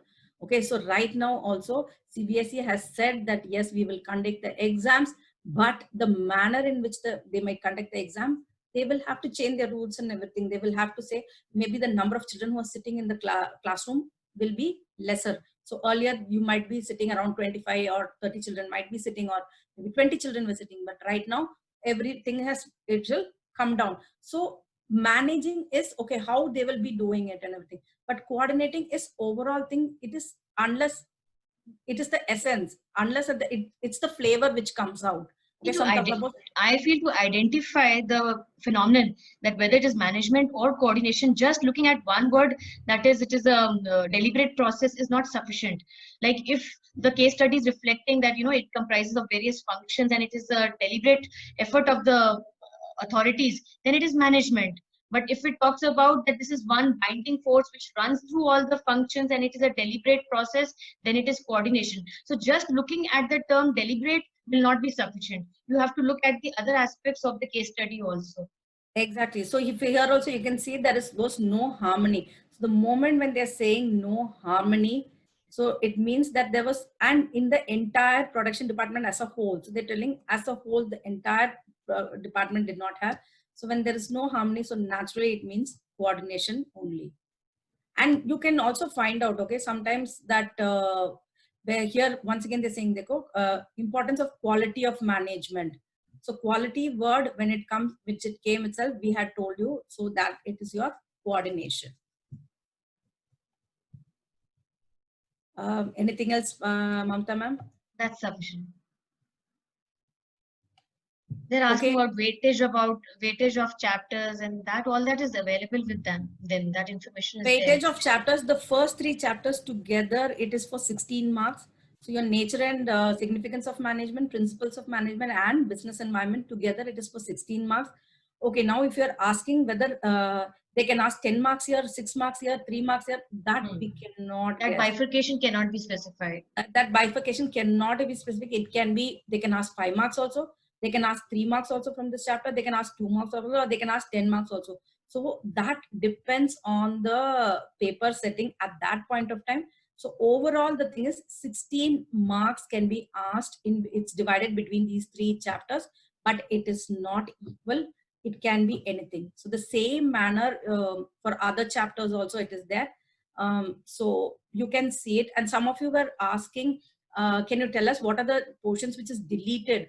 Okay, so right now also CBSE has said that yes, we will conduct the exams, but the manner in which they might conduct the exam, they will have to change their rules and everything. They will have to say maybe the number of children who are sitting in the classroom will be lesser. So earlier you might be sitting around 25 or 30 children might be sitting, or maybe 20 children were sitting, but right now everything it will come down. So managing is okay, how they will be doing it and everything, but coordinating is overall thing. It is, unless it is the essence, unless it's the flavor which comes out. Okay, so I feel to identify the phenomenon, that whether it is management or coordination, just looking at one word, that is, it is a deliberate process, is not sufficient. Like if the case study is reflecting that, you know, it comprises of various functions and it is a deliberate effort of the authorities, then it is management. But if it talks about that this is one binding force which runs through all the functions and it is a deliberate process, then it is coordination. So just looking at the term deliberate will not be sufficient. You have to look at the other aspects of the case study also. Exactly. So if here also you can see there was no harmony. So the moment when they're saying no harmony, so it means that there was, and in the entire production department as a whole, so they're telling as a whole the entire department did not have. So when there is no harmony, so naturally it means coordination only. And you can also find out, okay, sometimes that where here once again they're saying importance of quality of management. So quality word, when it comes, which it came itself, we had told you, so that it is your coordination. Anything else, Mamta ma'am? That's sufficient. They're asking about weightage of chapters, and that all that is available with them. Then that information is weightage there. Of chapters, the first 3 chapters together, it is for 16 marks. So your nature and significance of management, principles of management, and business environment together, it is for 16 marks. Okay, now if you're asking whether they can ask 10 marks here, 6 marks here, 3 marks here, that we cannot. That bifurcation cannot be specified. That bifurcation cannot be specific. It can be, they can ask 5 marks also. They can ask 3 marks also from this chapter. They can ask 2 marks also, or they can ask 10 marks also. So that depends on the paper setting at that point of time. So overall, the thing is 16 marks can be asked it's divided between these 3 chapters, but it is not equal. It can be anything. So the same manner for other chapters also it is there. So you can see it. And some of you were asking, can you tell us what are the portions which is deleted?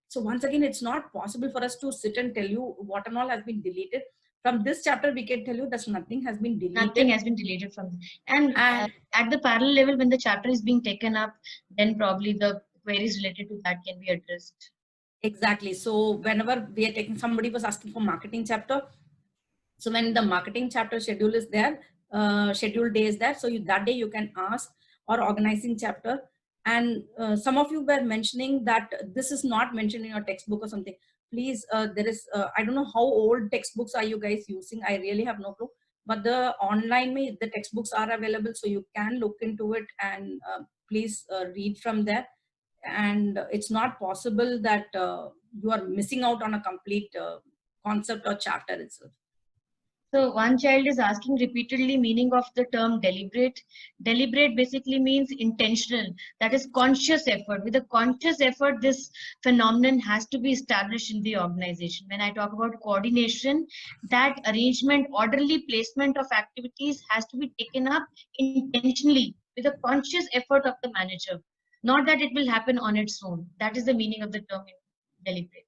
So once again, it's not possible for us to sit and tell you what and all has been deleted. From this chapter, we can tell you that nothing has been deleted. Nothing has been deleted from this. And at the parallel level, when the chapter is being taken up, then probably the queries related to that can be addressed. Exactly. So whenever we are taking, somebody was asking for marketing chapter. So when the marketing chapter schedule is there, schedule day is there. So that day you can ask, or organizing chapter. And some of you were mentioning that this is not mentioned in your textbook or something. Please, there is, I don't know how old textbooks are you guys using. I really have no clue. But the online, the textbooks are available. So you can look into it and please read from there. And it's not possible that you are missing out on a complete concept or chapter itself. So one child is asking repeatedly meaning of the term deliberate. Deliberate basically means intentional. That is conscious effort. With a conscious effort, this phenomenon has to be established in the organization. When I talk about coordination, that arrangement, orderly placement of activities has to be taken up intentionally with a conscious effort of the manager. Not that it will happen on its own. That is the meaning of the term deliberate.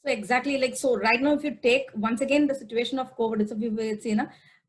So exactly, like, so right now, if you take once again the situation of COVID, so we will see,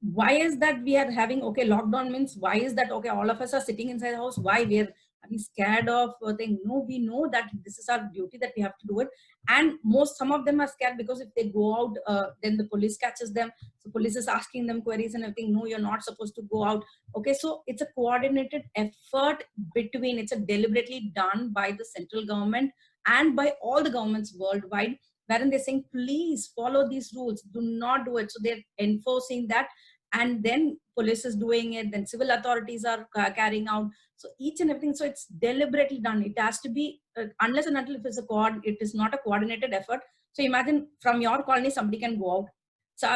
why is that we are having, okay, lockdown means, why is that, okay, all of us are sitting inside the house, why we are, Are we scared of thing? No, we know that this is our duty, that we have to do it. And some of them are scared because if they go out, then the police catches them. So police is asking them queries and everything. No, you're not supposed to go out. Okay, so it's a coordinated effort between, it's a deliberately done by the central government and by all the governments worldwide, wherein they're saying, please follow these rules, do not do it. So they're enforcing that, and then police is doing it, then civil authorities are carrying out. So each and everything, so it's deliberately done. It has to be, unless and until if it's it is not a coordinated effort. So imagine from your colony, somebody can go out.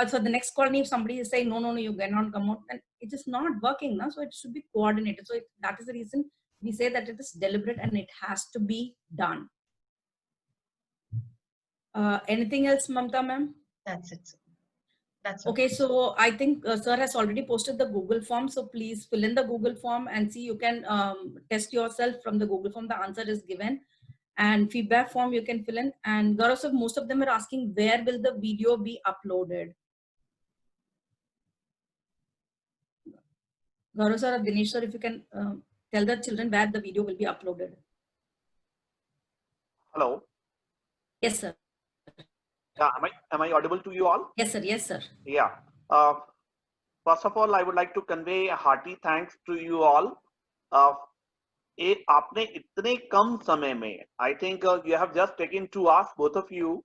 So the next colony, if somebody is saying, no, you cannot come out, then it is not working now. So it should be coordinated. So that is the reason we say that it is deliberate and it has to be done. Anything else, Mamta ma'am? That's it. That's okay. So I think sir has already posted the Google form. So please fill in the Google form and see, you can test yourself from the Google form. The answer is given, and feedback form you can fill in. And Gaurav sir, most of them are asking, where will the video be uploaded? Gaurav sir or Dinesh sir, if you can tell the children where the video will be uploaded. Hello. Yes, sir. Yeah, am I audible to you all? Yes, sir. Yes, sir. Yeah. First of all, I would like to convey a hearty thanks to you all. आपने इतने कम समय में, I think you have just taken 2 hours, both of you,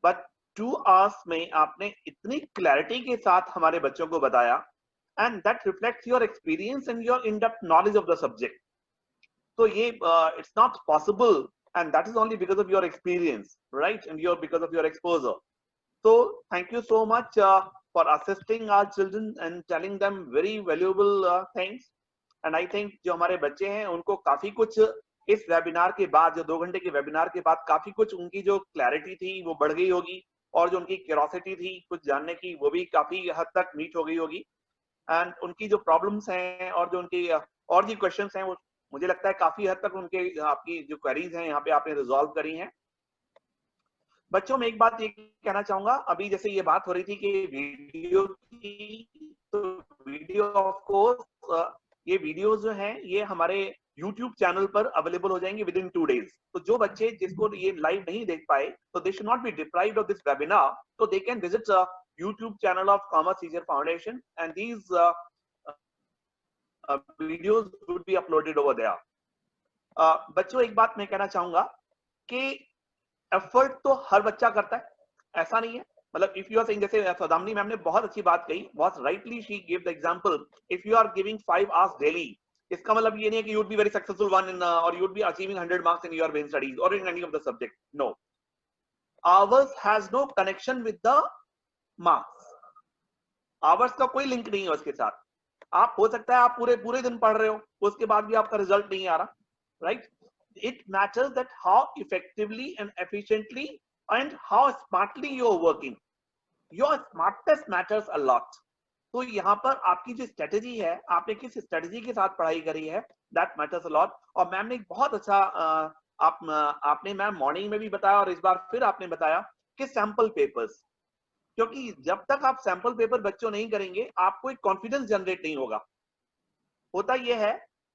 but 2 hours में आपने इतनी clarity के साथ हमारे बच्चों को बताया, and that reflects your experience and your in-depth knowledge of the subject. So ये it's not possible, and that is only because of your experience, right? And because of your exposure. So thank you so much for assisting our children and telling them very valuable things. And I think जो हमारे बच्चे हैं उनको काफी कुछ इस webinar के बाद, जो 2 घंटे के वेबिनार के बाद, काफी कुछ उनकी जो क्लैरिटी थी वो बढ़ गई होगी, और जो उनकी क्यूरोसिटी थी कुछ जानने की वो भी काफी हद तक मीट हो गई होगी. एंड उनकी जो प्रॉब्लम्स हैं और जो उनकी और भी क्वेश्चंस हैं वो मुझे लगता है काफी हद तक उनके आपकी जो क्वेरीज हैं यहाँ पे आपने रिजॉल्व करी हैं. बच्चों में एक बात ये कहना चाहूंगा, अभी जैसे ये बात हो रही थी कि वीडियो की, तो वीडियो ऑफ कोर्स ये वीडियोस जो हैं ये हमारे YouTube चैनल पर अवेलेबल हो जाएंगे विद इन 2 days. तो जो बच्चे जिसको ये लाइव नहीं देख पाए, तो they should not be deprived of this webinar, so they can visit YouTube channel of Commerce Teacher Foundation, and these videos would be uploaded over there. बच्चों एक बात मैं कहना चाहूंगा कि एफर्ट तो हर बच्चा करता है, ऐसा नहीं है. मतलब इफ यू आर सेइंग, जैसे सौदामनी मैम ने बहुत अच्छी बात कही, बहुत rightly she give the example, if you are giving 5 hours डेली, इसका मतलब ये नहीं है कि you would be very successful one in और you would be achieving 100 marks in your main studies or in any of the subject. No, hours has no connection with the marks. hours का कोई link नहीं है उसके साथ. आप हो सकता है आप पूरे दिन पढ़ रहे हो, उसके बाद भी आपका रिजल्ट नहीं आ रहा, right? It matters that how effectively and efficiently and how smartly you are working. Your smartness matters a lot. तो यहाँ पर आपकी जो स्ट्रेटेजी है, आपने किस स्ट्रेटेजी के साथ पढ़ाई करी है, that matters a lot. और मैम ने एक बहुत अच्छा आपने मैम मॉर्निंग में भी बताया और इस बार फिर आपने बताया कि सैंपल पेपर्स, क्योंकि जब तक आप सैंपल पेपर बच्चों नहीं करेंगे आपको एक कॉन्फिडेंस जनरेट नहीं होगा. होता यह है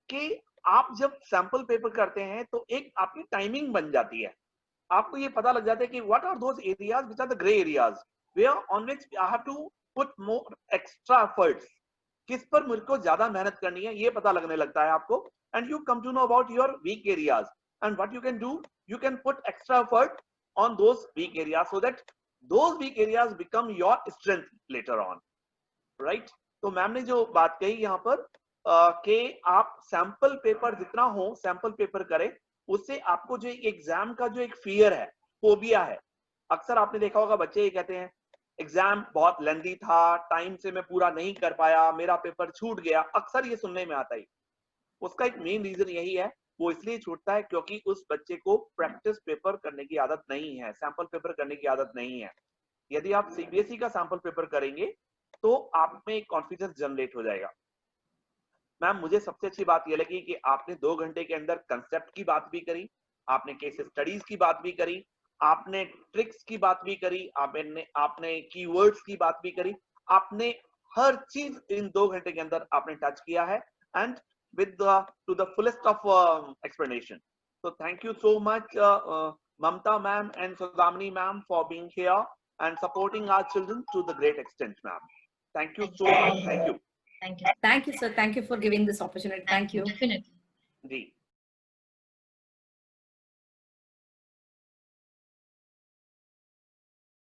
कि आप जब सैंपल पेपर करते हैं तो एक आपकी टाइमिंग बन जाती है, आपको ये पता लग जाता है कि what are those areas which are the grey areas where on which I have to put more extra efforts, किस पर मुझे को ज्यादा मेहनत करनी है ये पता लगने लगता है आपको. And you come to know about your weak areas, and what you can do, you can put extra effort on those weak areas so that those weak areas become your strength later on, right? तो ma'am ने जो बात कही यहाँ पर कि आप sample paper जितना हो सैंपल पेपर करें, उससे आपको जो एग्जाम का जो एक फियर है, फोबिया है, अक्सर आपने देखा होगा बच्चे ये कहते हैं एग्जाम बहुत लेंथी था, टाइम से मैं पूरा नहीं कर पाया, मेरा पेपर छूट गया, अक्सर ये सुनने में आता है. उसका एक मेन रीजन यही है, वो इसलिए छूटता है क्योंकि उस बच्चे को प्रैक्टिस पेपर करने की आदत नहीं है, सैंपल पेपर करने की आदत नहीं है. यदि आप सीबीएसई का सैंपल पेपर करेंगे तो आप में एक कॉन्फिडेंस जनरेट हो जाएगा. मैम मुझे सबसे अच्छी बात यह लगी कि आपने 2 घंटे के अंदर कंसेप्ट की बात भी करी, आपने केस स्टडीज की बात भी करी, आपने ट्रिक्स की बात भी करी, आपने कीवर्ड्स की बात भी करी, आपने हर चीज इन 2 घंटे के अंदर आपने टच किया है. And with to the fullest of explanation. So thank you so much, Mamta ma'am and Sowdhamani ma'am, for being here and supporting our children to the great extent, ma'am. Thank you so much. Thank you. Thank you. Thank you, sir. Thank you for giving this opportunity. Thank you. Definitely. Ji.